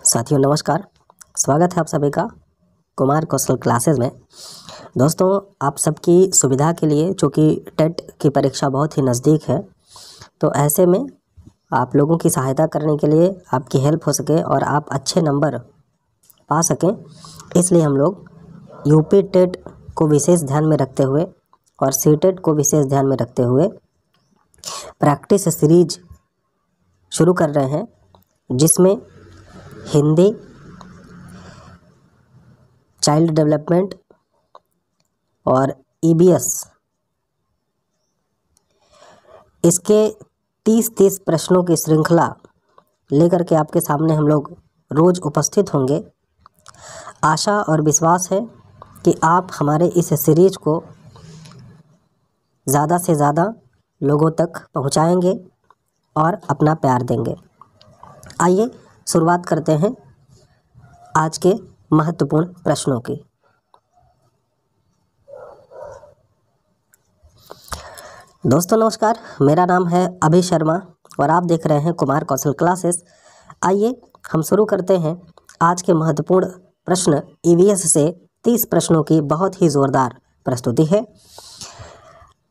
साथियों नमस्कार। स्वागत है आप सभी का कुमार कौशल क्लासेस में। दोस्तों आप सबकी सुविधा के लिए, चूँकि टेट की परीक्षा बहुत ही नज़दीक है, तो ऐसे में आप लोगों की सहायता करने के लिए, आपकी हेल्प हो सके और आप अच्छे नंबर पा सकें, इसलिए हम लोग यूपी टेट को विशेष ध्यान में रखते हुए और सीटेट को विशेष ध्यान में रखते हुए प्रैक्टिस सीरीज शुरू कर रहे हैं, जिसमें हिंदी, चाइल्ड डेवलपमेंट और ईबीएस इसके 30 प्रश्नों की श्रृंखला लेकर के आपके सामने हम लोग रोज़ उपस्थित होंगे। आशा और विश्वास है कि आप हमारे इस सीरीज को ज़्यादा से ज़्यादा लोगों तक पहुंचाएंगे और अपना प्यार देंगे। आइए शुरुआत करते हैं आज के महत्वपूर्ण प्रश्नों की। दोस्तों नमस्कार, मेरा नाम है अभि शर्मा और आप देख रहे हैं कुमार कौशल क्लासेस। आइए हम शुरू करते हैं आज के महत्वपूर्ण प्रश्न। ईवीएस से 30 प्रश्नों की बहुत ही ज़ोरदार प्रस्तुति है।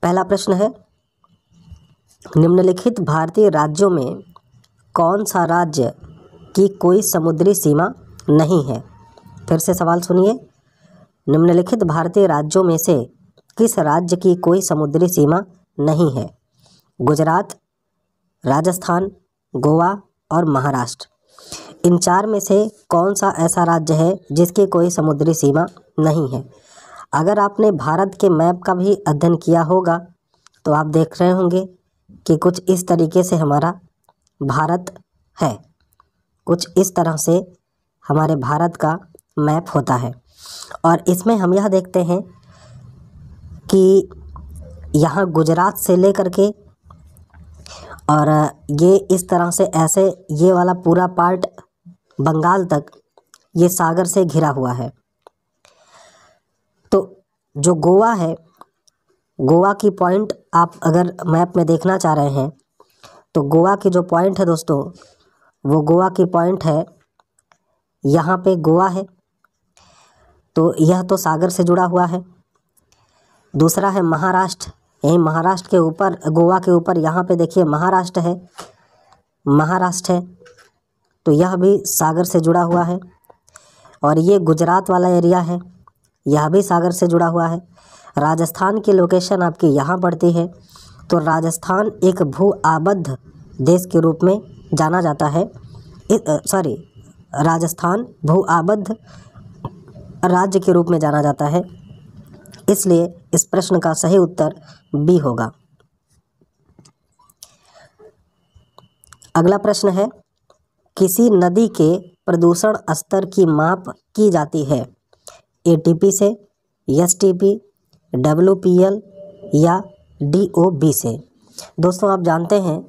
पहला प्रश्न है, निम्नलिखित भारतीय राज्यों में कौन सा राज्य की कोई समुद्री सीमा नहीं है? फिर से सवाल सुनिए। निम्नलिखित भारतीय राज्यों में से किस राज्य की कोई समुद्री सीमा नहीं है? गुजरात, राजस्थान, गोवा और महाराष्ट्र। इन चार में से कौन सा ऐसा राज्य है जिसकी कोई समुद्री सीमा नहीं है? अगर आपने भारत के मैप का भी अध्ययन किया होगा तो आप देख रहे होंगे कि कुछ इस तरीके से हमारा भारत है, कुछ इस तरह से हमारे भारत का मैप होता है। और इसमें हम यह देखते हैं कि यहाँ गुजरात से लेकर के और ये इस तरह से ऐसे ये वाला पूरा पार्ट बंगाल तक ये सागर से घिरा हुआ है। तो जो गोवा है, गोवा की पॉइंट आप अगर मैप में देखना चाह रहे हैं तो गोवा की जो पॉइंट है दोस्तों, वो गोवा की पॉइंट है, यहाँ पे गोवा है, तो यह तो सागर से जुड़ा हुआ है। दूसरा है महाराष्ट्र, यही महाराष्ट्र के ऊपर, गोवा के ऊपर यहाँ पे देखिए महाराष्ट्र है, महाराष्ट्र है, तो यह भी सागर से जुड़ा हुआ है। और ये गुजरात वाला एरिया है, यह भी सागर से जुड़ा हुआ है। राजस्थान की लोकेशन आपकी यहाँ पड़ती है, तो राजस्थान एक भू आबद्ध देश के रूप में जाना जाता है। राजस्थान भू आबद्ध राज्य के रूप में जाना जाता है, इसलिए इस प्रश्न का सही उत्तर बी होगा। अगला प्रश्न है, किसी नदी के प्रदूषण स्तर की माप की जाती है? एटीपी से, एसटीपी, डब्ल्यूपीएल या डीओबी से? दोस्तों आप जानते हैं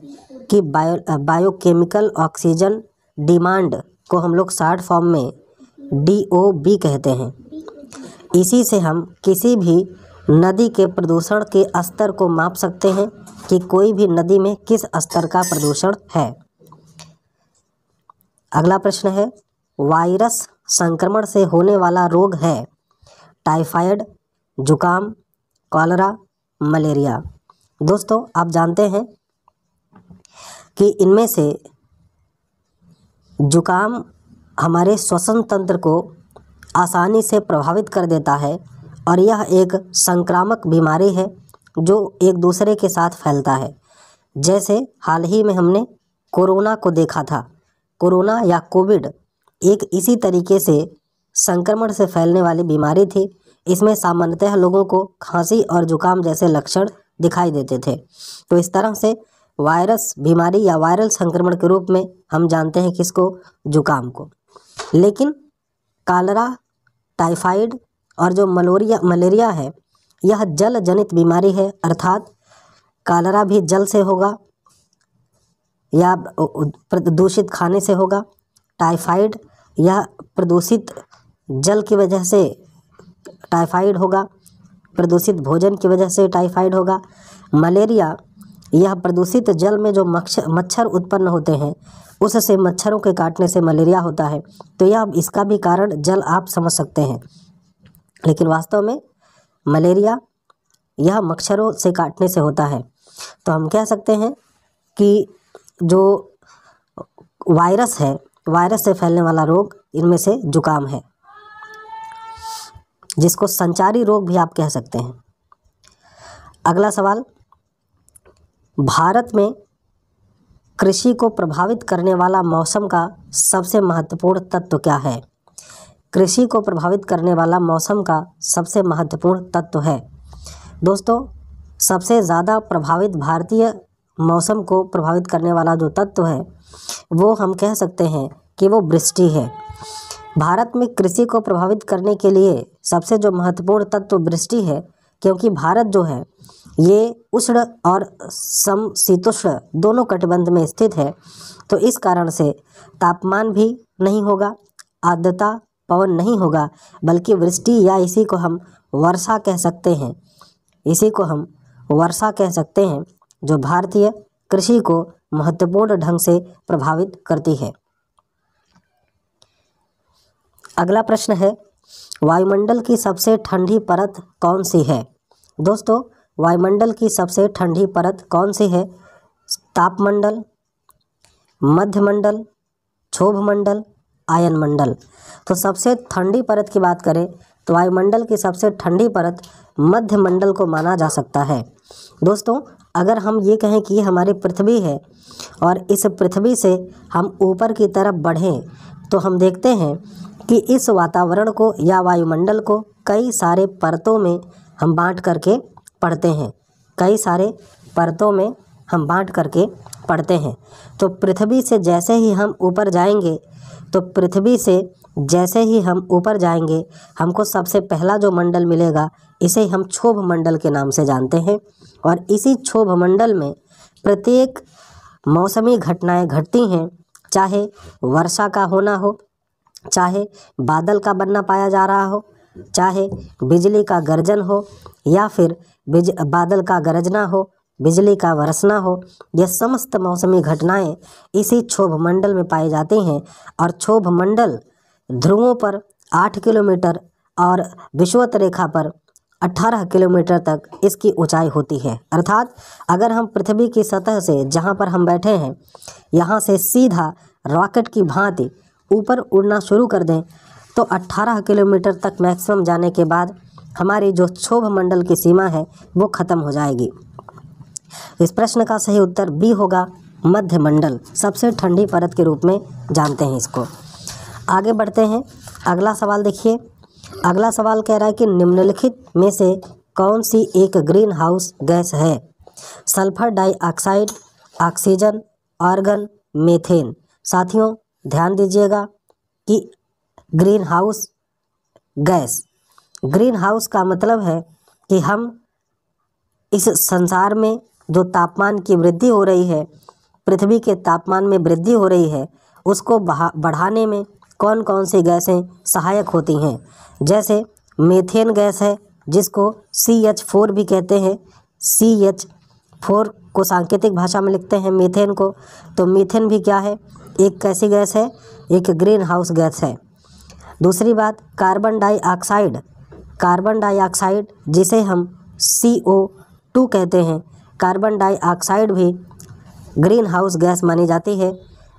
कि बायोकेमिकल ऑक्सीजन डिमांड को हम लोग शॉर्ट फॉर्म में डीओबी कहते हैं। इसी से हम किसी भी नदी के प्रदूषण के स्तर को माप सकते हैं कि कोई भी नदी में किस स्तर का प्रदूषण है। अगला प्रश्न है, वायरस संक्रमण से होने वाला रोग है टाइफाइड, जुकाम, कॉलरा, मलेरिया? दोस्तों आप जानते हैं कि इनमें से जुकाम हमारे श्वसन तंत्र को आसानी से प्रभावित कर देता है और यह एक संक्रामक बीमारी है जो एक दूसरे के साथ फैलता है। जैसे हाल ही में हमने कोरोना को देखा था। कोरोना या कोविड एक इसी तरीके से संक्रमण से फैलने वाली बीमारी थी। इसमें सामान्यतः लोगों को खांसी और जुकाम जैसे लक्षण दिखाई देते थे। तो इस तरह से वायरस बीमारी या वायरल संक्रमण के रूप में हम जानते हैं किसको? जुकाम को। लेकिन कॉलरा, टाइफाइड और जो मलेरिया है, यह जल जनित बीमारी है, अर्थात कॉलरा भी जल से होगा या प्रदूषित खाने से होगा। टाइफाइड यह प्रदूषित जल की वजह से टाइफाइड होगा, प्रदूषित भोजन की वजह से टाइफाइड होगा। मलेरिया यह प्रदूषित जल में जो मच्छर उत्पन्न होते हैं उससे मच्छरों के काटने से मलेरिया होता है। तो यह इसका भी कारण जल आप समझ सकते हैं, लेकिन वास्तव में मलेरिया यह मच्छरों से काटने से होता है। तो हम कह सकते हैं कि जो वायरस है, वायरस से फैलने वाला रोग इनमें से जुकाम है, जिसको संचारी रोग भी आप कह सकते हैं। अगला सवाल, भारत में कृषि को प्रभावित करने वाला मौसम का सबसे महत्वपूर्ण तत्व क्या है? कृषि को प्रभावित करने वाला मौसम का सबसे महत्वपूर्ण तत्व है दोस्तों, सबसे ज़्यादा प्रभावित भारतीय मौसम को प्रभावित करने वाला जो तत्व है वो हम कह सकते हैं कि वो वृष्टि है। भारत में कृषि को प्रभावित करने के लिए सबसे जो महत्वपूर्ण तत्व वृष्टि है, क्योंकि भारत जो है ये उष्ण और समशीतोष्ण दोनों कटिबंध में स्थित है। तो इस कारण से तापमान भी नहीं होगा, आर्द्रता पवन नहीं होगा, बल्कि वृष्टि या इसी को हम वर्षा कह सकते हैं, इसी को हम वर्षा कह सकते हैं, जो भारतीय कृषि को महत्वपूर्ण ढंग से प्रभावित करती है। अगला प्रश्न है, वायुमंडल की सबसे ठंडी परत कौन सी है? दोस्तों, वायुमंडल की सबसे ठंडी परत कौन सी है? तापमंडल, मध्यमंडल, क्षोभमंडल, आयनमंडल। तो सबसे ठंडी परत की बात करें तो वायुमंडल की सबसे ठंडी परत मध्यमंडल को माना जा सकता है। दोस्तों, अगर हम ये कहें कि हमारी पृथ्वी है और इस पृथ्वी से हम ऊपर की तरफ बढ़ें तो हम देखते हैं कि इस वातावरण को या वायुमंडल को कई सारे परतों में हम बांट करके पढ़ते हैं, कई सारे परतों में हम बांट करके पढ़ते हैं। तो पृथ्वी से जैसे ही हम ऊपर जाएंगे, तो पृथ्वी से जैसे ही हम ऊपर जाएंगे हमको सबसे पहला जो मंडल मिलेगा इसे हम क्षोभ मंडल के नाम से जानते हैं। और इसी क्षोभ मंडल में प्रत्येक मौसमी घटनाएं घटती हैं, चाहे वर्षा का होना हो, चाहे बादल का बनना पाया जा रहा हो, चाहे बिजली का गर्जन हो या फिर बादल का गरजना हो, बिजली का बरसना हो। यह समस्त मौसमी घटनाएं इसी क्षोभ मंडल में पाई जाती हैं। और क्षोभ मंडल ध्रुवों पर 8 किलोमीटर और विषुवत रेखा पर 18 किलोमीटर तक इसकी ऊंचाई होती है। अर्थात अगर हम पृथ्वी की सतह से, जहां पर हम बैठे हैं, यहाँ से सीधा रॉकेट की भांति ऊपर उड़ना शुरू कर दें तो 18 किलोमीटर तक मैक्सिमम जाने के बाद हमारी जो क्षोभ मंडल की सीमा है वो ख़त्म हो जाएगी। इस प्रश्न का सही उत्तर बी होगा, मध्यमंडल सबसे ठंडी परत के रूप में जानते हैं इसको। आगे बढ़ते हैं, अगला सवाल देखिए। अगला सवाल कह रहा है कि निम्नलिखित में से कौन सी एक ग्रीन हाउस गैस है? Sulphur dioxide, oxygen, argon, methane. साथियों ध्यान दीजिएगा कि greenhouse gas, greenhouse का मतलब है कि हम इस संसार में जो तापमान की वृद्धि हो रही है, पृथ्वी के तापमान में वृद्धि हो रही है, उसको बढ़ाने में कौन कौन सी गैसें सहायक होती हैं। जैसे मीथेन गैस है, जिसको CH4 भी कहते हैं। CH4 को सांकेतिक भाषा में लिखते हैं मीथेन को। तो मीथेन भी क्या है? एक कैसी गैस है? एक ग्रीन हाउस गैस है। दूसरी बात, कार्बन डाइऑक्साइड, कार्बन डाइऑक्साइड जिसे हम CO2 कहते हैं, कार्बन डाइऑक्साइड भी ग्रीन हाउस गैस मानी जाती है।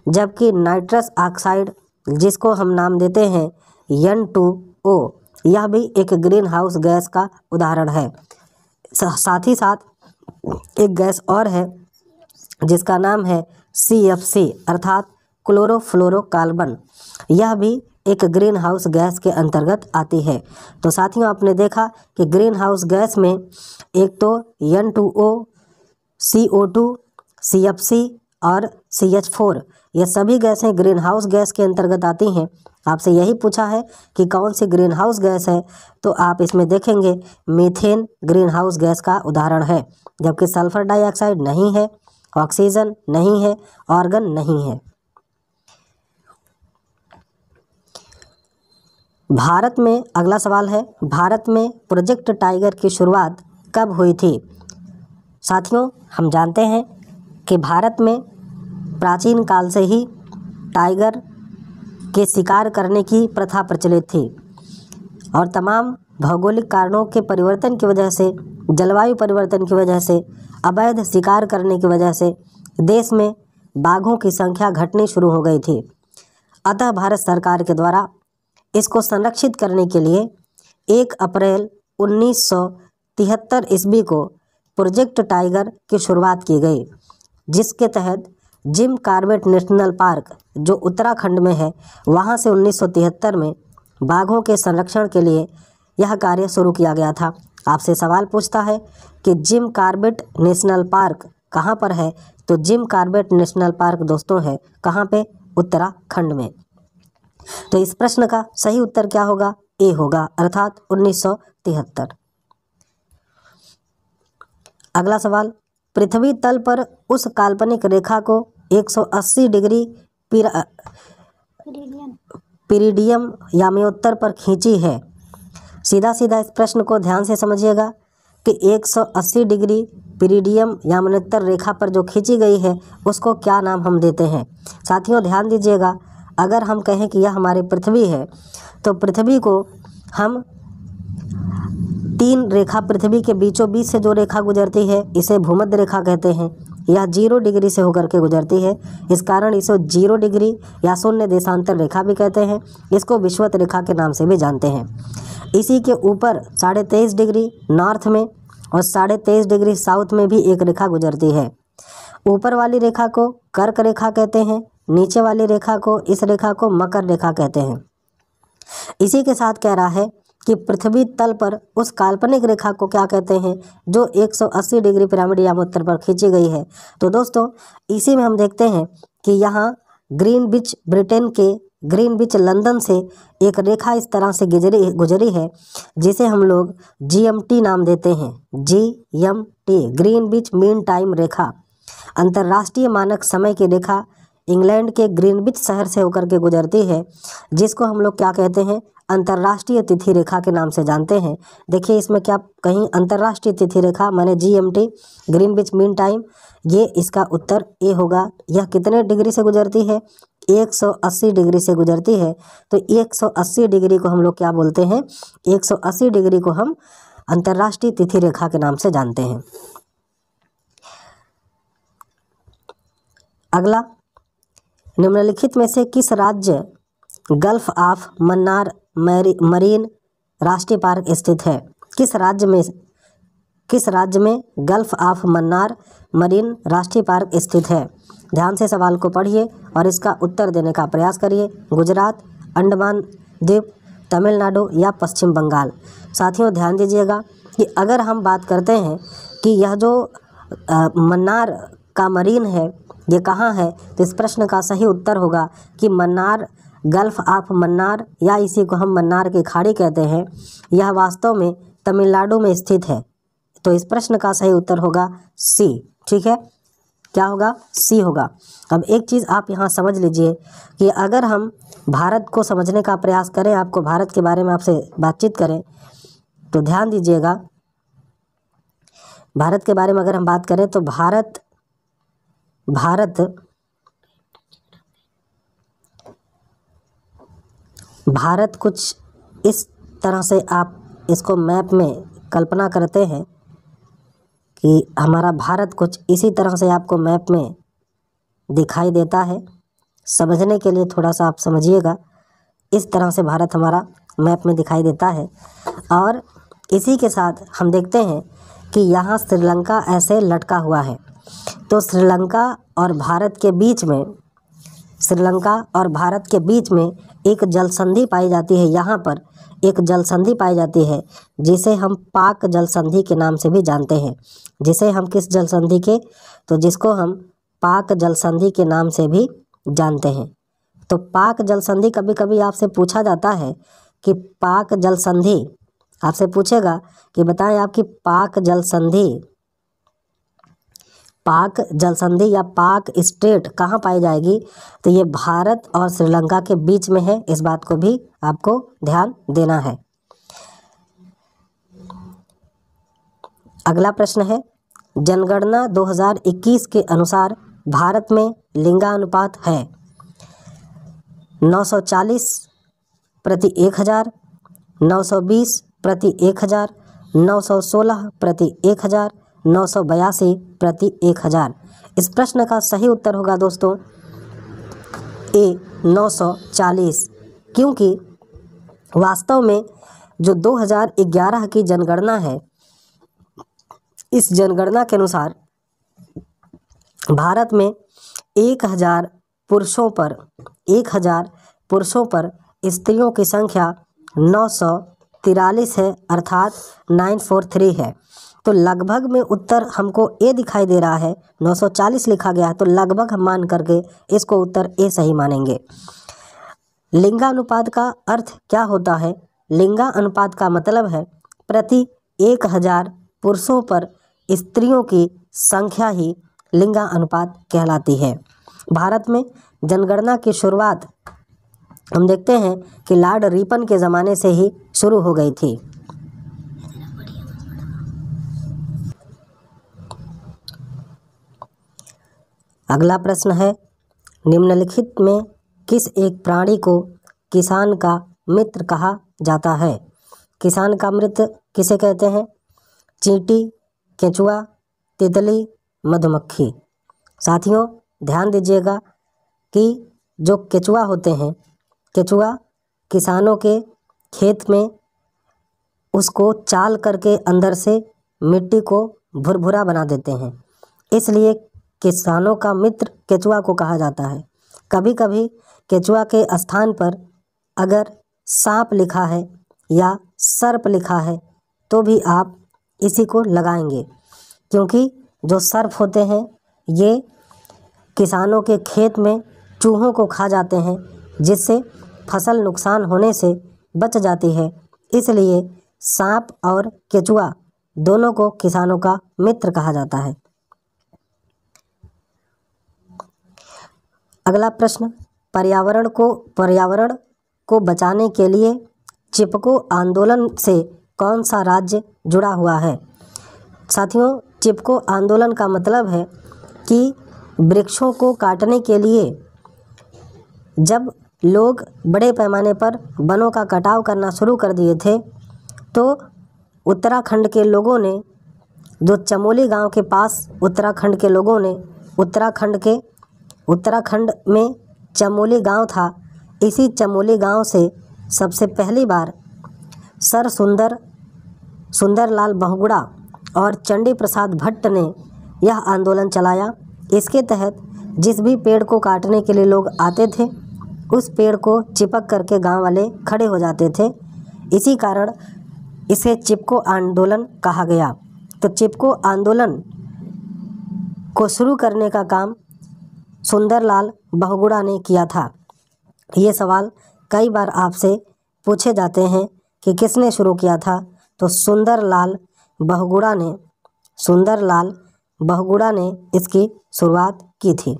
जबकि नाइट्रस ऑक्साइड, जिसको हम नाम देते हैं N2O, यह भी एक ग्रीन हाउस गैस का उदाहरण है। साथ ही साथ एक गैस और है जिसका नाम है CFC अर्थात क्लोरोफ्लोरोकार्बन, यह भी एक ग्रीन हाउस गैस के अंतर्गत आती है। तो साथियों आपने देखा कि ग्रीन हाउस गैस में एक तो N2O, CO2, CFC और CH4, ये सभी गैसें ग्रीन हाउस गैस के अंतर्गत आती हैं। आपसे यही पूछा है कि कौन सी ग्रीन हाउस गैस है, तो आप इसमें देखेंगे मीथेन ग्रीन हाउस गैस का उदाहरण है। जबकि सल्फर डाइऑक्साइड नहीं है, ऑक्सीजन नहीं है, आर्गन नहीं है। भारत में अगला सवाल है, भारत में प्रोजेक्ट टाइगर की शुरुआत कब हुई थी? साथियों हम जानते हैं कि भारत में प्राचीन काल से ही टाइगर के शिकार करने की प्रथा प्रचलित थी और तमाम भौगोलिक कारणों के परिवर्तन की वजह से, जलवायु परिवर्तन की वजह से, अवैध शिकार करने की वजह से देश में बाघों की संख्या घटनी शुरू हो गई थी। अतः भारत सरकार के द्वारा इसको संरक्षित करने के लिए 1 अप्रैल 1973 ईस्वी को प्रोजेक्ट टाइगर की शुरुआत की गई, जिसके तहत जिम कॉर्बेट नेशनल पार्क जो उत्तराखंड में है, वहां से 1973 में बाघों के संरक्षण के लिए यह कार्य शुरू किया गया था। आपसे सवाल पूछता है कि जिम कॉर्बेट नेशनल पार्क कहाँ पर है, तो जिम कॉर्बेट नेशनल पार्क दोस्तों है कहाँ पे, उत्तराखंड में। तो इस प्रश्न का सही उत्तर क्या होगा, ए होगा, अर्थात 1973। अगला सवाल, पृथ्वी तल पर उस काल्पनिक रेखा को 180 डिग्री पीरिडियम याम्योत्तर पर खींची है। सीधा सीधा इस प्रश्न को ध्यान से समझिएगा कि 180 डिग्री पीरिडियम याम्योत्तर रेखा पर जो खींची गई है उसको क्या नाम हम देते हैं। साथियों ध्यान दीजिएगा, अगर हम कहें कि यह हमारी पृथ्वी है तो पृथ्वी को हम 3 रेखा, पृथ्वी के बीचों बीच से जो रेखा गुजरती है इसे भूमध्य रेखा कहते हैं। यह 0 डिग्री से होकर के गुजरती है, इस कारण इसे 0 डिग्री या शून्य देशांतर रेखा भी कहते हैं। इसको विषुवत रेखा के नाम से भी जानते हैं। इसी के ऊपर 23.5 डिग्री नॉर्थ में और 23.5 डिग्री साउथ में भी एक रेखा गुजरती है। ऊपर वाली रेखा को कर्क रेखा कहते हैं, नीचे वाली रेखा को, इस रेखा को मकर रेखा कहते हैं। इसी के साथ कह रहा है कि पृथ्वी तल पर उस काल्पनिक रेखा को क्या कहते हैं जो 180 डिग्री पिरामिड याम्योत्तर पर खींची गई है। तो दोस्तों इसी में हम देखते हैं कि यहाँ ग्रीनविच, ब्रिटेन के ग्रीनविच लंदन से एक रेखा इस तरह से गुजरी है जिसे हम लोग GMT नाम देते हैं। GMT, ग्रीनविच मीन टाइम रेखा, अंतर्राष्ट्रीय मानक समय की रेखा इंग्लैंड के ग्रीनविच शहर से होकर के गुजरती है, जिसको हम लोग क्या कहते हैं, अंतर्राष्ट्रीय तिथि रेखा के नाम से जानते हैं। देखिए इसमें क्या कहीं अंतर्राष्ट्रीय तिथि रेखा माने GMT, ग्रीनविच मीन टाइम, ये इसका उत्तर ए होगा। यह कितने डिग्री से गुजरती है, 180 डिग्री से गुजरती है। तो 180 डिग्री को हम लोग क्या बोलते हैं, 180 डिग्री को हम अंतर्राष्ट्रीय तिथि रेखा के नाम से जानते हैं। अगला, निम्नलिखित में से किस राज्य गल्फ ऑफ मन्नार मरीन राष्ट्रीय पार्क स्थित है। किस राज्य में गल्फ ऑफ मन्नार मरीन राष्ट्रीय पार्क स्थित है। ध्यान से सवाल को पढ़िए और इसका उत्तर देने का प्रयास करिए। गुजरात, अंडमान द्वीप, तमिलनाडु या पश्चिम बंगाल। साथियों ध्यान दीजिएगा कि अगर हम बात करते हैं कि यह जो मन्नार का मरीन है ये कहाँ है, तो इस प्रश्न का सही उत्तर होगा कि मन्नार, गल्फ ऑफ मन्नार या इसी को हम मन्नार की खाड़ी कहते हैं, यह वास्तव में तमिलनाडु में स्थित है। तो इस प्रश्न का सही उत्तर होगा सी। ठीक है, क्या होगा, सी होगा। अब एक चीज़ आप यहाँ समझ लीजिए कि अगर हम भारत को समझने का प्रयास करें, आपको भारत के बारे में आपसे बातचीत करें, तो ध्यान दीजिएगा भारत के बारे में अगर हम बात करें तो भारत कुछ इस तरह से आप इसको मैप में कल्पना करते हैं कि हमारा भारत कुछ इसी तरह से आपको मैप में दिखाई देता है। समझने के लिए थोड़ा सा आप समझिएगा, इस तरह से भारत हमारा मैप में दिखाई देता है। और इसी के साथ हम देखते हैं कि यहाँ श्रीलंका ऐसे लटका हुआ है। तो श्रीलंका और भारत के बीच में एक जलसंधि पाई जाती है। यहाँ पर एक जलसंधि पाई जाती है जिसे हम पाक जलसंधि के नाम से भी जानते हैं। जिसे हम किस जलसंधि के, तो जिसको हम पाक जलसंधि के नाम से भी जानते हैं। तो पाक जलसंधि, कभी कभी आपसे पूछा जाता है कि पाक जलसंधि, आपसे पूछेगा कि बताएं आपकी पाक जलसंधि या पाक स्टेट कहाँ पाई जाएगी, तो ये भारत और श्रीलंका के बीच में है। इस बात को भी आपको ध्यान देना है। अगला प्रश्न है, जनगणना 2021 के अनुसार भारत में लिंगानुपात है। 940 प्रति 1000, 920 प्रति 1000, 916 प्रति 1000, 982 प्रति 1000। इस प्रश्न का सही उत्तर होगा दोस्तों ए 940, क्योंकि वास्तव में जो 2011 की जनगणना है, इस जनगणना के अनुसार भारत में 1000 पुरुषों पर स्त्रियों की संख्या 943 है, अर्थात 943 है। तो लगभग में उत्तर हमको ए दिखाई दे रहा है, 940 लिखा गया है, तो लगभग हम मान करके इसको उत्तर ए सही मानेंगे। लिंगानुपात का अर्थ क्या होता है? लिंगानुपात का मतलब है प्रति 1000 पुरुषों पर स्त्रियों की संख्या ही लिंगानुपात कहलाती है। भारत में जनगणना की शुरुआत हम देखते हैं कि लॉर्ड रिपन के ज़माने से ही शुरू हो गई थी। अगला प्रश्न है, निम्नलिखित में किस एक प्राणी को किसान का मित्र कहा जाता है? किसान का मित्र किसे कहते हैं? चींटी, केंचुआ, तितली, मधुमक्खी। साथियों ध्यान दीजिएगा कि जो केंचुआ होते हैं, केंचुआ किसानों के खेत में उसको चाल करके अंदर से मिट्टी को भुरभुरा बना देते हैं, इसलिए किसानों का मित्र केंचुआ को कहा जाता है। कभी कभी केंचुआ के स्थान पर अगर सांप लिखा है या सर्प लिखा है तो भी आप इसी को लगाएंगे, क्योंकि जो सर्प होते हैं ये किसानों के खेत में चूहों को खा जाते हैं, जिससे फसल नुकसान होने से बच जाती है। इसलिए सांप और केंचुआ दोनों को किसानों का मित्र कहा जाता है। अगला प्रश्न, पर्यावरण को बचाने के लिए चिपको आंदोलन से कौन सा राज्य जुड़ा हुआ है? साथियों चिपको आंदोलन का मतलब है कि वृक्षों को काटने के लिए जब लोग बड़े पैमाने पर वनों का कटाव करना शुरू कर दिए थे, तो उत्तराखंड के लोगों ने, जो चमोली गांव के पास उत्तराखंड के लोगों ने, उत्तराखंड में चमोली गांव था, इसी चमोली गांव से सबसे पहली बार सर सुंदरलाल बहुगुणा और चंडी प्रसाद भट्ट ने यह आंदोलन चलाया। इसके तहत जिस भी पेड़ को काटने के लिए लोग आते थे, उस पेड़ को चिपक करके गांव वाले खड़े हो जाते थे। इसी कारण इसे चिपको आंदोलन कहा गया। तो चिपको आंदोलन को शुरू करने का काम सुंदरलाल बहुगुणा ने किया था। ये सवाल कई बार आपसे पूछे जाते हैं कि किसने शुरू किया था, तो सुंदरलाल बहुगुणा ने इसकी शुरुआत की थी।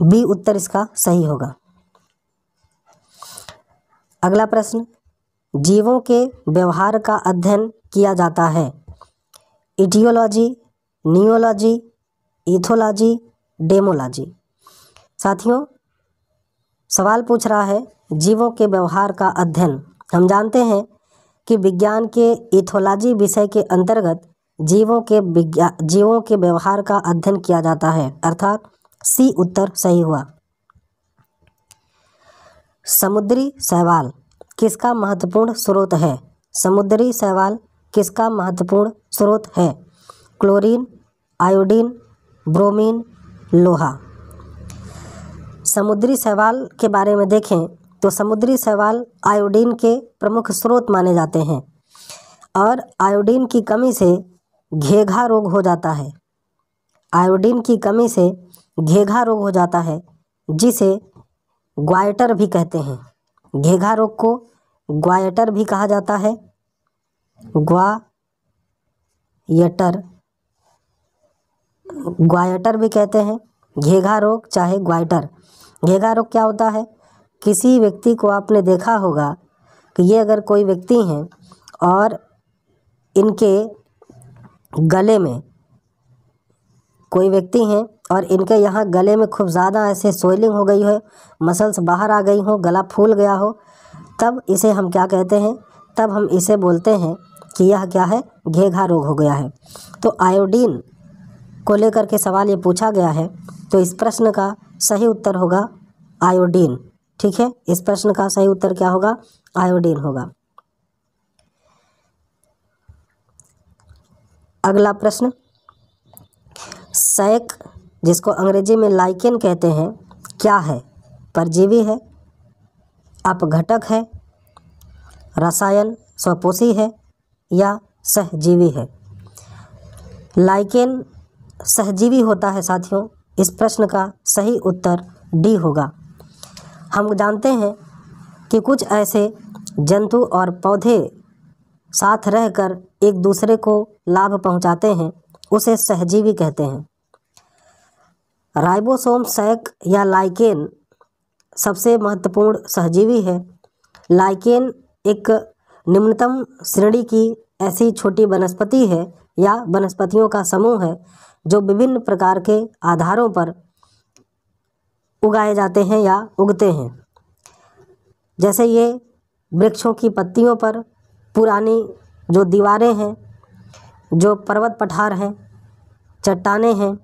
बी उत्तर इसका सही होगा। अगला प्रश्न, जीवों के व्यवहार का अध्ययन किया जाता है। Etiology, neology, ethology, demology. साथियों सवाल पूछ रहा है जीवों के व्यवहार का अध्ययन। हम जानते हैं कि विज्ञान के इथोलॉजी विषय के अंतर्गत जीवों के व्यवहार का अध्ययन किया जाता है, अर्थात सी उत्तर सही हुआ। समुद्री शैवाल किसका महत्वपूर्ण स्रोत है? समुद्री शैवाल किसका महत्वपूर्ण स्रोत है? क्लोरीन, आयोडीन, ब्रोमीन, लोहा। समुद्री शैवाल के बारे में देखें तो समुद्री शैवाल आयोडीन के प्रमुख स्रोत माने जाते हैं, और आयोडीन की कमी से घेघा रोग हो जाता है। आयोडीन की कमी से घेघा रोग हो जाता है, जिसे ग्वायटर भी कहते हैं। घेघा रोग को ग्वायटर भी कहा जाता है। ग्वायटर भी कहते हैं, घेघा रोग चाहे ग्वायटर। घेघा रोग क्या होता है? किसी व्यक्ति को आपने देखा होगा कि ये अगर कोई व्यक्ति हैं और इनके गले में, कोई व्यक्ति हैं और इनके यहाँ गले में खूब ज़्यादा ऐसे स्वेलिंग हो गई हो, मसल्स बाहर आ गई हो, गला फूल गया हो, तब इसे हम क्या कहते हैं, तब हम इसे बोलते हैं कि यह क्या है, घेघा रोग हो गया है। तो आयोडीन को लेकर के सवाल ये पूछा गया है, तो इस प्रश्न का सही उत्तर होगा आयोडीन। ठीक है, इस प्रश्न का सही उत्तर क्या होगा, आयोडीन होगा। अगला प्रश्न, सैक जिसको अंग्रेजी में लाइकेन कहते हैं क्या है, परजीवी है, अपघटक है, रसायन स्वपोषी है या सहजीवी है। लाइकेन सहजीवी होता है साथियों। इस प्रश्न का सही उत्तर डी होगा। हम जानते हैं कि कुछ ऐसे जंतु और पौधे साथ रहकर एक दूसरे को लाभ पहुंचाते हैं, उसे सहजीवी कहते हैं। राइबोसोम सैक या लाइकेन सबसे महत्वपूर्ण सहजीवी है। लाइकेन एक निम्नतम श्रेणी की ऐसी छोटी वनस्पति है या वनस्पतियों का समूह है जो विभिन्न प्रकार के आधारों पर उगाए जाते हैं या उगते हैं। जैसे ये वृक्षों की पत्तियों पर, पुरानी जो दीवारें हैं, जो पर्वत पठार हैं, चट्टानें हैं,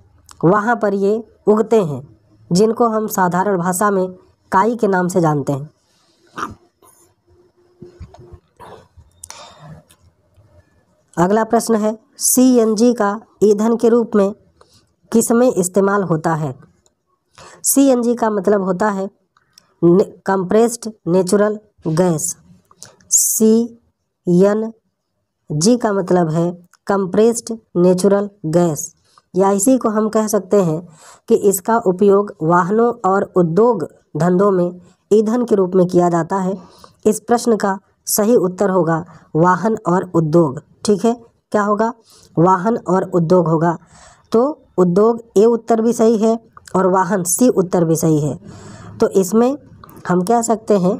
वहाँ पर ये उगते हैं, जिनको हम साधारण भाषा में काई के नाम से जानते हैं। अगला प्रश्न है, सीएनजी का ईंधन के रूप में किसमें इस्तेमाल होता है। सीएनजी का मतलब होता है कंप्रेस्ड नेचुरल गैस। सीएनजी का मतलब है कंप्रेस्ड नेचुरल गैस, या इसी को हम कह सकते हैं कि इसका उपयोग वाहनों और उद्योग धंधों में ईंधन के रूप में किया जाता है। इस प्रश्न का सही उत्तर होगा वाहन और उद्योग। ठीक है, क्या होगा, वाहन और उद्योग होगा। तो उद्योग ए उत्तर भी सही है और वाहन सी उत्तर भी सही है। तो इसमें हम कह सकते हैं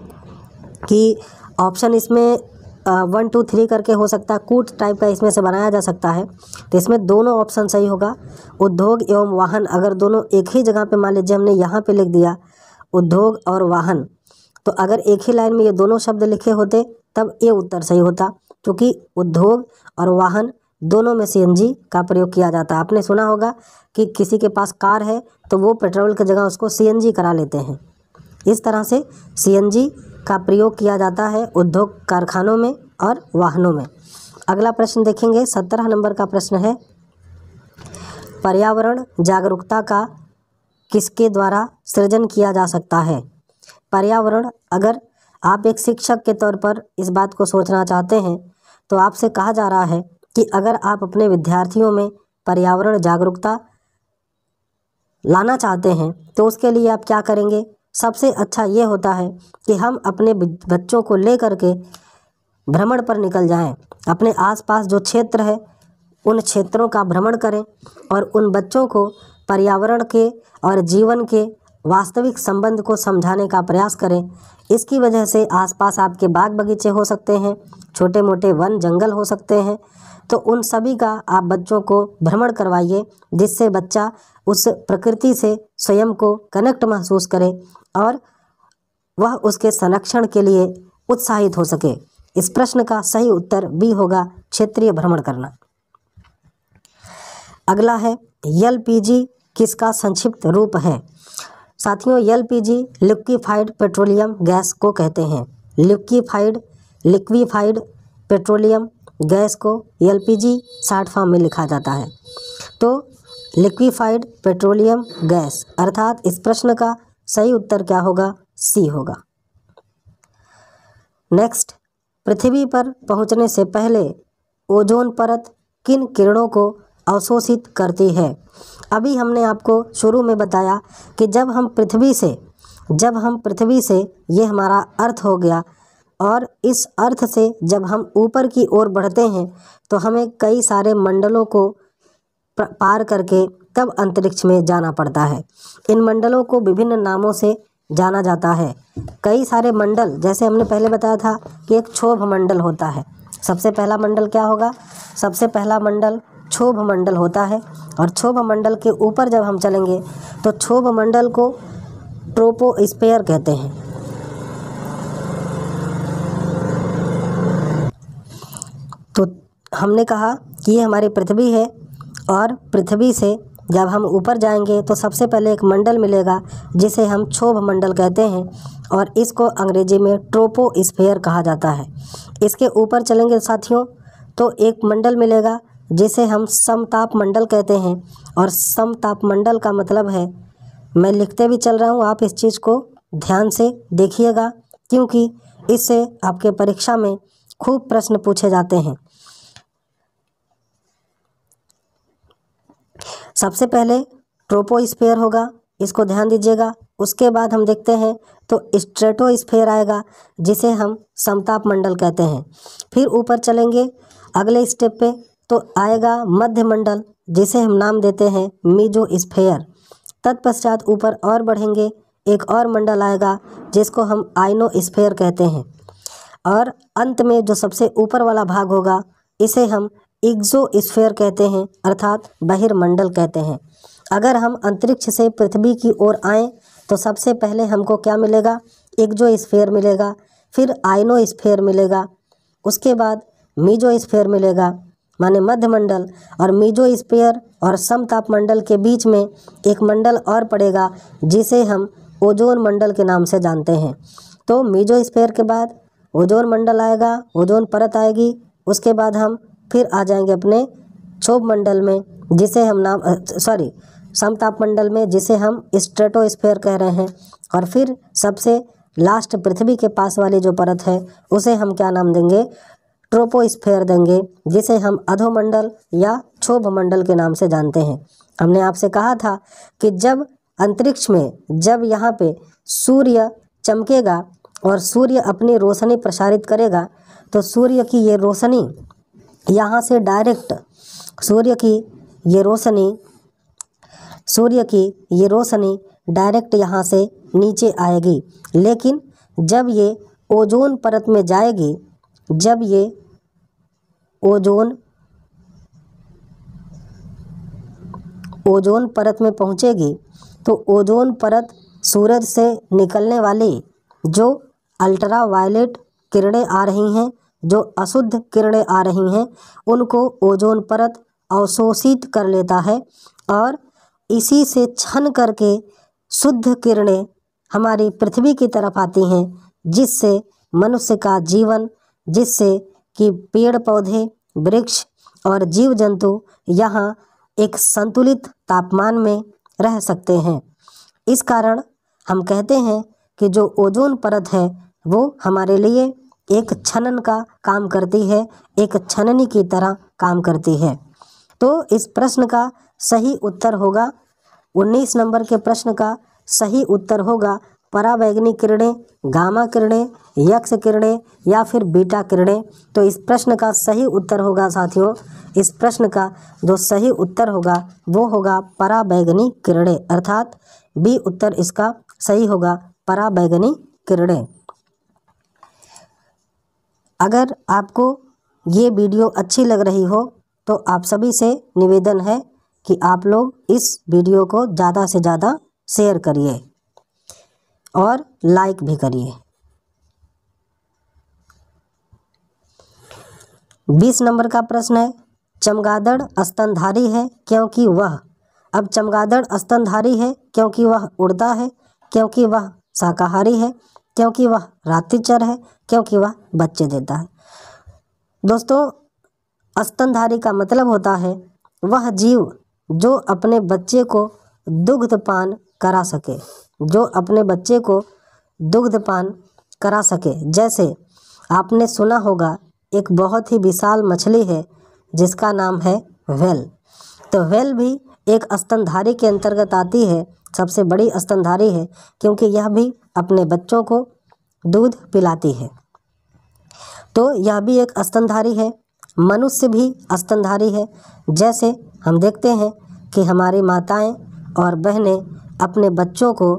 कि ऑप्शन इसमें 1 2 3 करके हो सकता है, कूट टाइप का इसमें से बनाया जा सकता है। तो इसमें दोनों ऑप्शन सही होगा। उद्योग एवं वाहन अगर दोनों एक ही जगह पे, मान लीजिए हमने यहाँ पे लिख दिया उद्योग और वाहन, तो अगर एक ही लाइन में ये दोनों शब्द लिखे होते तब ये उत्तर सही होता, क्योंकि उद्योग और वाहन दोनों में सीएनजी का प्रयोग किया जाता है। आपने सुना होगा कि किसी के पास कार है तो वो पेट्रोल की जगह उसको सीएनजी करा लेते हैं। इस तरह से सीएनजी का प्रयोग किया जाता है उद्योग कारखानों में और वाहनों में। अगला प्रश्न देखेंगे, 17 नंबर का प्रश्न है, पर्यावरण जागरूकता का किसके द्वारा सृजन किया जा सकता है। पर्यावरण, अगर आप एक शिक्षक के तौर पर इस बात को सोचना चाहते हैं तो आपसे कहा जा रहा है कि अगर आप अपने विद्यार्थियों में पर्यावरण जागरूकता लाना चाहते हैं तो उसके लिए आप क्या करेंगे। सबसे अच्छा ये होता है कि हम अपने बच्चों को लेकर के भ्रमण पर निकल जाएं, अपने आसपास जो क्षेत्र है उन क्षेत्रों का भ्रमण करें और उन बच्चों को पर्यावरण के और जीवन के वास्तविक संबंध को समझाने का प्रयास करें। इसकी वजह से आसपास आपके बाग बगीचे हो सकते हैं, छोटे मोटे वन जंगल हो सकते हैं, तो उन सभी का आप बच्चों को भ्रमण करवाइए, जिससे बच्चा उस प्रकृति से स्वयं को कनेक्ट महसूस करे और वह उसके संरक्षण के लिए उत्साहित हो सके। इस प्रश्न का सही उत्तर बी होगा, क्षेत्रीय भ्रमण करना। अगला है, एलपीजी किसका संक्षिप्त रूप है। साथियों, एलपीजी लिक्विफाइड पेट्रोलियम गैस को कहते हैं। लिक्विफाइड पेट्रोलियम गैस को एलपीजी शॉर्ट फॉर्म में लिखा जाता है। तो लिक्विफाइड पेट्रोलियम गैस, अर्थात इस प्रश्न का सही उत्तर क्या होगा, सी होगा। नेक्स्ट, पृथ्वी पर पहुंचने से पहले ओजोन परत किन किरणों को अवशोषित करती है। अभी हमने आपको शुरू में बताया कि जब हम पृथ्वी से ये हमारा अर्थ हो गया, और इस अर्थ से जब हम ऊपर की ओर बढ़ते हैं तो हमें कई सारे मंडलों को पार करके तब अंतरिक्ष में जाना पड़ता है। इन मंडलों को विभिन्न नामों से जाना जाता है। कई सारे मंडल, जैसे हमने पहले बताया था कि एक क्षोभ मंडल होता है। सबसे पहला मंडल क्या होगा, सबसे पहला मंडल क्षोभ मंडल होता है। और क्षोभ मंडल के ऊपर जब हम चलेंगे तो क्षोभ मंडल को ट्रोपोस्फेयर कहते हैं। तो हमने कहा कि ये हमारी पृथ्वी है और पृथ्वी से जब हम ऊपर जाएंगे तो सबसे पहले एक मंडल मिलेगा जिसे हम क्षोभ मंडल कहते हैं और इसको अंग्रेजी में ट्रोपोस्फेयर कहा जाता है। इसके ऊपर चलेंगे साथियों तो एक मंडल मिलेगा जिसे हम समताप मंडल कहते हैं और समताप मंडल का मतलब है, मैं लिखते भी चल रहा हूँ, आप इस चीज़ को ध्यान से देखिएगा क्योंकि इससे आपके परीक्षा में खूब प्रश्न पूछे जाते हैं। सबसे पहले ट्रोपोस्फेयर होगा, इसको ध्यान दीजिएगा। उसके बाद हम देखते हैं तो स्ट्रेटोस्फेयर आएगा जिसे हम समताप मंडल कहते हैं। फिर ऊपर चलेंगे अगले स्टेप पे तो आएगा मध्य मंडल जिसे हम नाम देते हैं मीजोस्फेयर। तत्पश्चात ऊपर और बढ़ेंगे, एक और मंडल आएगा जिसको हम आयनोस्फेयर कहते हैं और अंत में जो सबसे ऊपर वाला भाग होगा इसे हम एक्सोस्फेयर कहते हैं अर्थात बहिर्मंडल कहते हैं। अगर हम अंतरिक्ष से पृथ्वी की ओर आएँ तो सबसे पहले हमको क्या मिलेगा, एक्सोस्फेयर मिलेगा, फिर आयनोस्फेयर मिलेगा, उसके बाद मीजोस्फेयर मिलेगा माने मध्य मंडल, और मीजोस्फेयर और समताप मंडल के बीच में एक मंडल और पड़ेगा जिसे हम ओजोन मंडल के नाम से जानते हैं। तो मीजोस्फेयर के बाद ओजोन मंडल आएगा, ओजोन परत आएगी, उसके बाद हम फिर आ जाएंगे अपने क्षोभ मंडल में जिसे हम समताप मंडल में जिसे हम स्ट्रेटोस्फेयर कह रहे हैं, और फिर सबसे लास्ट पृथ्वी के पास वाली जो परत है उसे हम क्या नाम देंगे, ट्रोपोस्फेयर देंगे, जिसे हम अधोमंडल या क्षोभ मंडल के नाम से जानते हैं। हमने आपसे कहा था कि जब अंतरिक्ष में जब यहाँ पे सूर्य चमकेगा और सूर्य अपनी रोशनी प्रसारित करेगा तो सूर्य की ये रोशनी यहाँ से डायरेक्ट सूर्य की ये रोशनी डायरेक्ट यहाँ से नीचे आएगी, लेकिन जब ये ओजोन परत में जाएगी, जब ये ओजोन परत में पहुँचेगी तो ओजोन परत सूरज से निकलने वाली जो अल्ट्रावायलेट किरणें आ रही हैं, जो अशुद्ध किरणें आ रही हैं, उनको ओजोन परत अवशोषित कर लेता है और इसी से छन करके शुद्ध किरणें हमारी पृथ्वी की तरफ आती हैं, जिससे मनुष्य का जीवन, जिससे कि पेड़ पौधे, वृक्ष और जीव जंतु यहाँ एक संतुलित तापमान में रह सकते हैं। इस कारण हम कहते हैं कि जो ओजोन परत है वो हमारे लिए एक छनन का काम करती है, एक छननी की तरह काम करती है। तो इस प्रश्न का सही उत्तर होगा 19 नंबर के प्रश्न का सही उत्तर होगा पराबैंगनी किरणें, गामा किरणें, यक्स किरणें या फिर बीटा किरणें। तो इस प्रश्न का सही उत्तर होगा साथियों, इस प्रश्न का जो सही उत्तर होगा वो होगा पराबैंगनी किरणें, अर्थात बी उत्तर इसका सही होगा, पराबैंगनी किरणें। अगर आपको ये वीडियो अच्छी लग रही हो तो आप सभी से निवेदन है कि आप लोग इस वीडियो को ज़्यादा से ज़्यादा शेयर करिए और लाइक भी करिए। 20 नंबर का प्रश्न है, चमगादड़ स्तनधारी है क्योंकि वह, अब चमगादड़ स्तनधारी है क्योंकि वह उड़ता है, क्योंकि वह शाकाहारी है, क्योंकि वह रात्रिचर है, क्योंकि वह बच्चे देता है। दोस्तों, स्तनधारी का मतलब होता है वह जीव जो अपने बच्चे को दुग्धपान करा सके, जो अपने बच्चे को दुग्धपान करा सके। जैसे आपने सुना होगा एक बहुत ही विशाल मछली है जिसका नाम है व्हेल। तो व्हेल भी एक स्तनधारी के अंतर्गत आती है, सबसे बड़ी स्तनधारी है क्योंकि यह भी अपने बच्चों को दूध पिलाती है। तो यह भी एक स्तनधारी है। मनुष्य भी स्तनधारी है। जैसे हम देखते हैं कि हमारी माताएं और बहनें अपने बच्चों को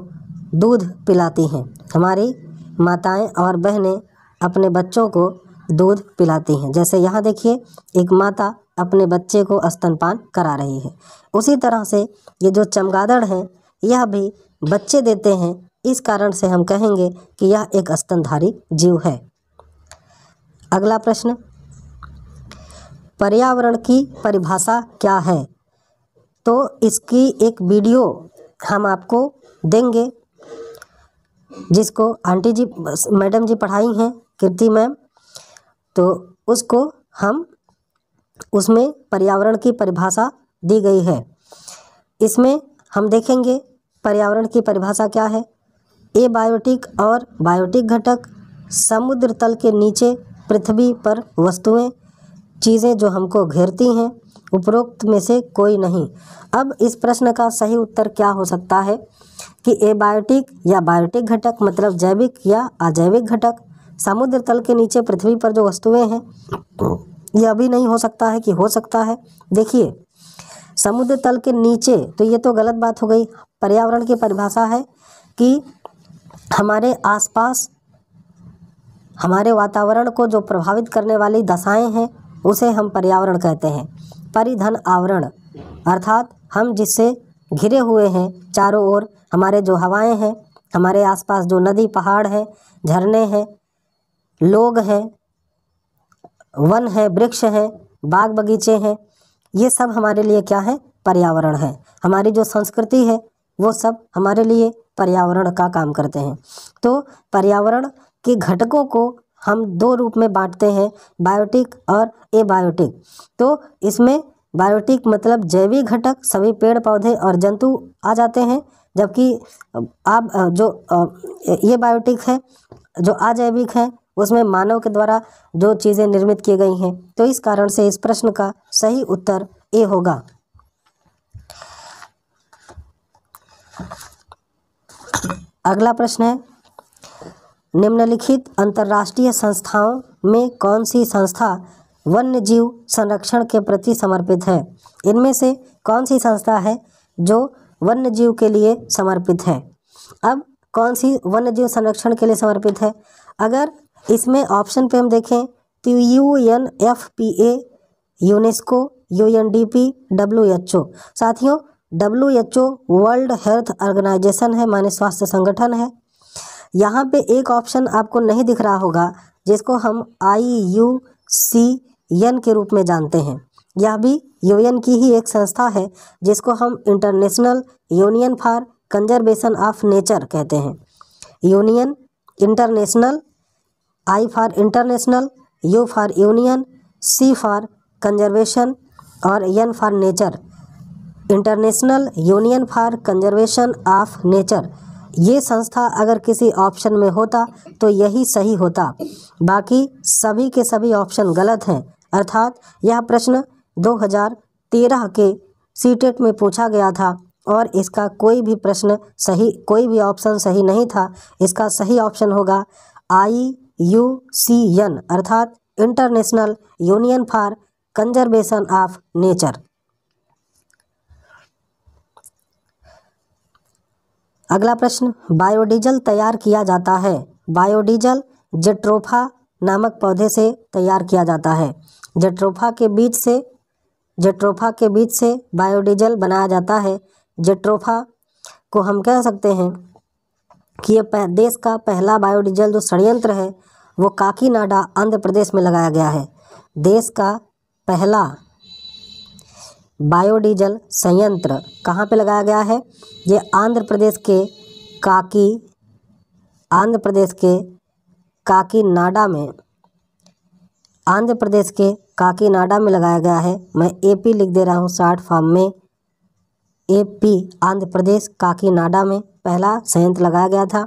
दूध पिलाती हैं, हमारी माताएं और बहनें अपने बच्चों को दूध पिलाती हैं। जैसे यहाँ देखिए, एक माता अपने बच्चे को स्तनपान करा रही है। उसी तरह से ये जो चमगादड़ है यह भी बच्चे देते हैं, इस कारण से हम कहेंगे कि यह एक स्तनधारी जीव है। अगला प्रश्न, पर्यावरण की परिभाषा क्या है? तो इसकी एक वीडियो हम आपको देंगे जिसको आंटी जी मैडम जी पढ़ाई हैं, कीर्ति मैम, तो उसको हम उसमें पर्यावरण की परिभाषा दी गई है। इसमें हम देखेंगे पर्यावरण की परिभाषा क्या है। एबायोटिक और बायोटिक घटक, समुद्र तल के नीचे पृथ्वी पर वस्तुएं, चीज़ें जो हमको घेरती हैं, उपरोक्त में से कोई नहीं। अब इस प्रश्न का सही उत्तर क्या हो सकता है कि एबायोटिक या बायोटिक घटक मतलब जैविक या अजैविक घटक, समुद्र तल के नीचे पृथ्वी पर जो वस्तुएं हैं, यह भी नहीं हो सकता है कि हो सकता है। देखिए, समुद्र तल के नीचे, तो ये तो गलत बात हो गई। पर्यावरण की परिभाषा है कि हमारे आसपास हमारे वातावरण को जो प्रभावित करने वाली दशाएं हैं उसे हम पर्यावरण कहते हैं। परिधन आवरण अर्थात हम जिससे घिरे हुए हैं चारों ओर, हमारे जो हवाएं हैं, हमारे आसपास जो नदी पहाड़ है, झरने हैं, लोग हैं, वन है, वृक्ष है, बाग बगीचे हैं, ये सब हमारे लिए क्या है? पर्यावरण है। हमारी जो संस्कृति है वो सब हमारे लिए पर्यावरण का काम करते हैं। तो पर्यावरण के घटकों को हम दो रूप में बांटते हैं, बायोटिक और एबायोटिक। तो इसमें बायोटिक मतलब जैविक घटक, सभी पेड़ पौधे और जंतु आ जाते हैं, जबकि आप जो ये बायोटिक है, जो अजैविक है, उसमें मानव के द्वारा जो चीज़ें निर्मित की गई हैं। तो इस कारण से इस प्रश्न का सही उत्तर ए होगा। अगला प्रश्न है, निम्नलिखित अंतर्राष्ट्रीय संस्थाओं में कौन सी संस्था वन्य जीव संरक्षण के प्रति समर्पित है? इनमें से कौन सी संस्था है जो वन्य जीव के लिए समर्पित है? अब कौन सी वन्य जीव संरक्षण के लिए समर्पित है? अगर इसमें ऑप्शन पे हम देखें तो UNFPA, यूनेस्को, UNDP, WHO। साथियों, WHO वर्ल्ड हेल्थ ऑर्गेनाइजेशन है, माने स्वास्थ्य संगठन है। यहाँ पे एक ऑप्शन आपको नहीं दिख रहा होगा जिसको हम IUCN के रूप में जानते हैं। यह भी UN की ही एक संस्था है जिसको हम international union for conservation of nature कहते हैं। Union, international, I for international, U for union, C for conservation और N for nature. International union for conservation of nature, ये संस्था अगर किसी ऑप्शन में होता तो यही सही होता, बाकी सभी के सभी ऑप्शन गलत हैं। अर्थात यह प्रश्न 2013 के सीटेट में पूछा गया था और इसका कोई भी प्रश्न सही, कोई भी ऑप्शन सही नहीं था। इसका सही ऑप्शन होगा IUCN अर्थात international union for conservation of nature. अगला प्रश्न, बायोडीजल तैयार किया जाता है। बायोडीजल जेट्रोफा नामक पौधे से तैयार किया जाता है। जेट्रोफा के बीज से बायोडीजल बनाया जाता है। जेट्रोफा को हम कह सकते हैं कि ये देश का पहला बायोडीजल जो संयंत्र है वो काकीनाडा आंध्र प्रदेश में लगाया गया है। देश का पहला बायोडीजल संयंत्र कहाँ पे लगाया गया है? ये आंध्र प्रदेश के काकीनाडा में लगाया गया है। मैं AP लिख दे रहा हूँ शॉर्ट फॉर्म में। AP आंध्र प्रदेश काकीनाडा में पहला संयंत्र लगाया गया था।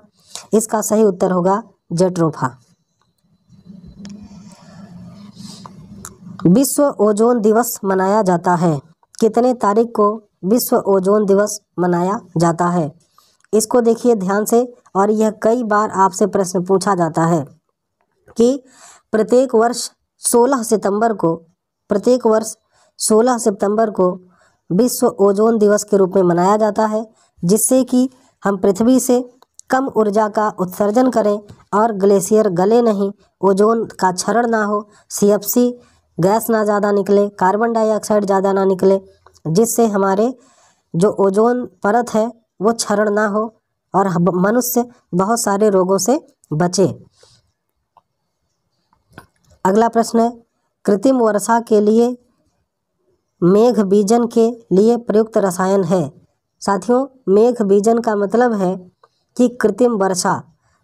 इसका सही उत्तर होगा जेट्रोफा। विश्व ओजोन दिवस मनाया जाता है। कितने तारीख को विश्व ओजोन दिवस मनाया जाता है? इसको देखिए ध्यान से, और यह कई बार आपसे प्रश्न पूछा जाता है कि प्रत्येक वर्ष 16 सितंबर को विश्व ओजोन दिवस के रूप में मनाया जाता है, जिससे कि हम पृथ्वी से कम ऊर्जा का उत्सर्जन करें और ग्लेशियर गले नहीं, ओजोन का क्षरण ना हो, CFC गैस ना ज़्यादा निकले, कार्बन डाइऑक्साइड ज़्यादा ना निकले, जिससे हमारे जो ओजोन परत है वो क्षरण ना हो और मनुष्य बहुत सारे रोगों से बचे। अगला प्रश्न है, कृत्रिम वर्षा के लिए मेघ बीजन के लिए प्रयुक्त रसायन है। साथियों, मेघ बीजन का मतलब है कि कृत्रिम वर्षा।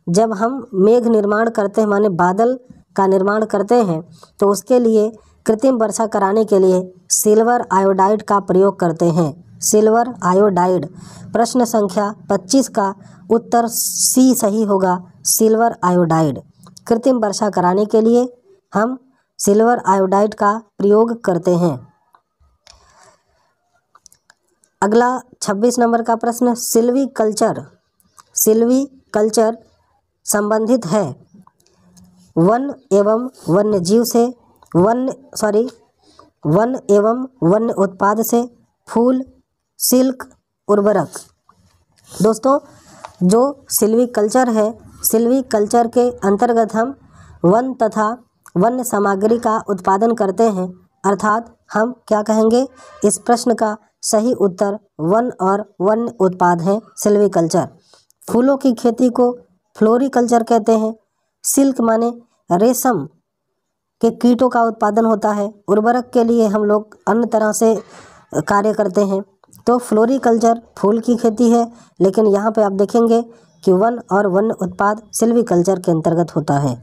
जब हम मेघ निर्माण करते हैं, माने बादल का निर्माण करते हैं, तो उसके लिए कृत्रिम वर्षा कराने के लिए सिल्वर आयोडाइड का प्रयोग करते हैं। Silver iodide. प्रश्न संख्या 25 का उत्तर सी सही होगा, सिल्वर आयोडाइड। कृत्रिम वर्षा कराने के लिए हम सिल्वर आयोडाइड का प्रयोग करते हैं। अगला 26 नंबर का प्रश्न, सिल्वीकल्चर संबंधित है वन एवं वन्य जीव से, वन एवं वन्य उत्पाद से, फूल, सिल्क, उर्वरक। दोस्तों, जो सिल्वीकल्चर है, सिल्वीकल्चर के अंतर्गत हम वन तथा वन्य सामग्री का उत्पादन करते हैं, अर्थात हम क्या कहेंगे, इस प्रश्न का सही उत्तर वन और वन्य उत्पाद है सिल्वीकल्चर। फूलों की खेती को फ्लोरीकल्चर कहते हैं। सिल्क माने रेशम के कीटों का उत्पादन होता है। उर्वरक के लिए हम लोग अन्य तरह से कार्य करते हैं। तो फ्लोरीकल्चर फूल की खेती है, लेकिन यहाँ पे आप देखेंगे कि वन और वन्य उत्पाद सिल्वीकल्चर के अंतर्गत होता है।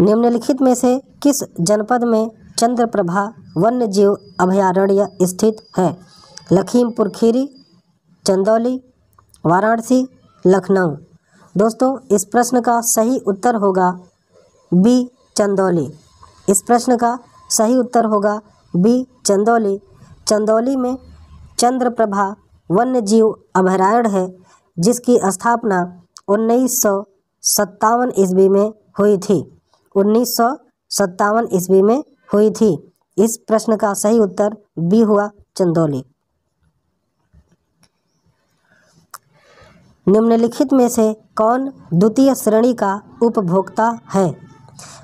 निम्नलिखित में से किस जनपद में चंद्रप्रभा वन्य जीव अभयारण्य स्थित है? लखीमपुर खीरी, चंदौली, वाराणसी, लखनऊ। दोस्तों, इस प्रश्न का सही उत्तर होगा बी, चंदौली। इस प्रश्न का सही उत्तर होगा बी, चंदौली। चंदौली में चंद्रप्रभा वन्य जीव अभयारण्य है, जिसकी स्थापना 1957 ईस्वी में हुई थी। 1957 ईस्वी में हुई थी। इस प्रश्न का सही उत्तर बी हुआ, चंदौली। निम्नलिखित में से कौन द्वितीय श्रेणी का उपभोक्ता है?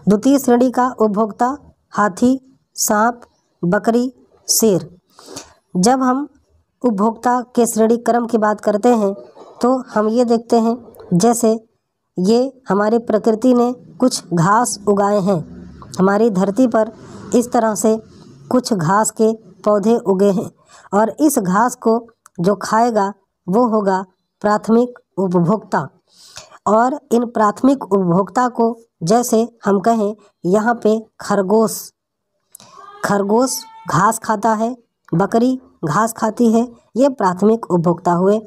द्वितीय श्रेणी का उपभोक्ता हाथी, सांप, बकरी, शेर। जब हम उपभोक्ता के श्रेणी क्रम की बात करते हैं तो हम ये देखते हैं, जैसे ये हमारी प्रकृति ने कुछ घास उगाए हैं। हमारी धरती पर इस तरह से कुछ घास के पौधे उगे हैं, और इस घास को जो खाएगा वो होगा प्राथमिक उपभोक्ता। और इन प्राथमिक उपभोक्ता को, जैसे हम कहें यहाँ पे खरगोश घास खाता है, बकरी घास खाती है, ये प्राथमिक उपभोक्ता हुए।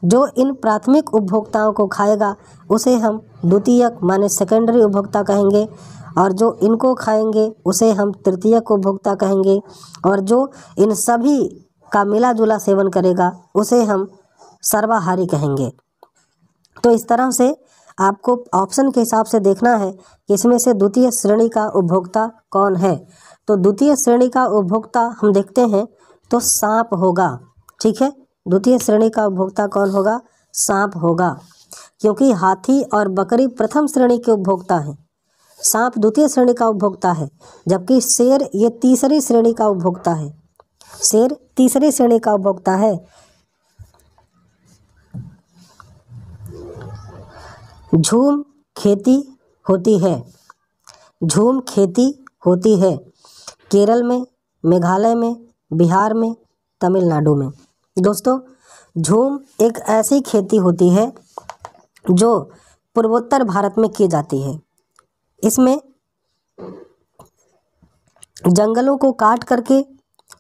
जो इन प्राथमिक उपभोक्ताओं को खाएगा उसे हम द्वितीयक माने सेकेंडरी उपभोक्ता कहेंगे, और जो इनको खाएंगे उसे हम तृतीयक उपभोक्ता कहेंगे, और जो इन सभी का मिला जुला सेवन करेगा उसे हम सर्वाहारी कहेंगे। तो इस तरह से आपको ऑप्शन के हिसाब से देखना है कि इसमें से द्वितीय श्रेणी का उपभोक्ता कौन है। तो द्वितीय श्रेणी का उपभोक्ता हम देखते हैं तो सांप होगा। ठीक है, द्वितीय श्रेणी का उपभोक्ता कौन होगा? सांप होगा, क्योंकि हाथी और बकरी प्रथम श्रेणी के उपभोक्ता हैं। सांप द्वितीय श्रेणी का उपभोक्ता है, जबकि शेर ये तीसरी श्रेणी का उपभोक्ता है। शेर तीसरी श्रेणी का उपभोक्ता है। झूम खेती होती है। झूम खेती होती है केरल में, मेघालय में, बिहार में, तमिलनाडु में। दोस्तों, झूम एक ऐसी खेती होती है जो पूर्वोत्तर भारत में की जाती है। इसमें जंगलों को काट करके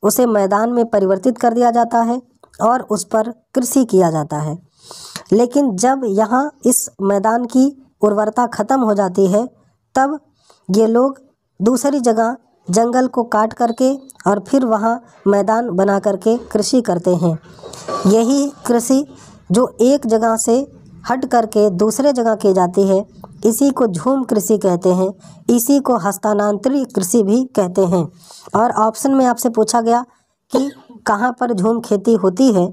उसे मैदान में परिवर्तित कर दिया जाता है और उस पर कृषि किया जाता है। लेकिन जब यहाँ इस मैदान की उर्वरता खत्म हो जाती है, तब ये लोग दूसरी जगह जंगल को काट करके और फिर वहाँ मैदान बना करके कृषि करते हैं। यही कृषि जो एक जगह से हट करके दूसरे जगह की जाती है, इसी को झूम कृषि कहते हैं। इसी को हस्तांतरित कृषि भी कहते हैं। और ऑप्शन में आपसे पूछा गया कि कहाँ पर झूम खेती होती है,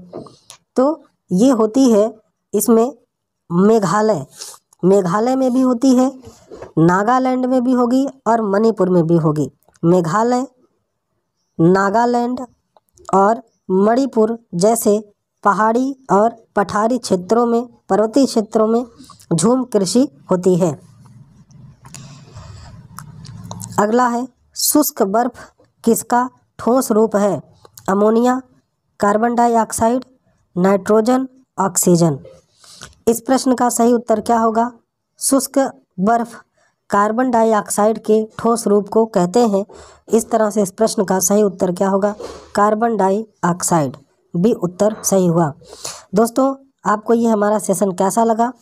तो ये होती है इसमें मेघालय में भी होती है, नागालैंड में भी होगी और मणिपुर में भी होगी। मेघालय, नागालैंड और मणिपुर जैसे पहाड़ी और पठारी क्षेत्रों में, पर्वतीय क्षेत्रों में झूम कृषि होती है। अगला है, शुष्क बर्फ किसका ठोस रूप है? Ammonia, carbon dioxide, nitrogen, oxygen. इस प्रश्न का सही उत्तर क्या होगा? शुष्क बर्फ कार्बन डाइऑक्साइड के ठोस रूप को कहते हैं। इस तरह से इस प्रश्न का सही उत्तर क्या होगा? कार्बन डाइऑक्साइड, बी उत्तर सही हुआ। दोस्तों, आपको ये हमारा सेशन कैसा लगा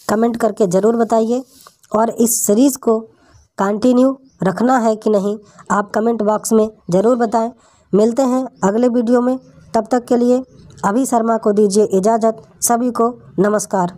कमेंट करके ज़रूर बताइए, और इस सीरीज़ को कंटिन्यू रखना है कि नहीं आप कमेंट बॉक्स में ज़रूर बताएं। मिलते हैं अगले वीडियो में, तब तक के लिए अभी शर्मा को दीजिए इजाज़त। सभी को नमस्कार।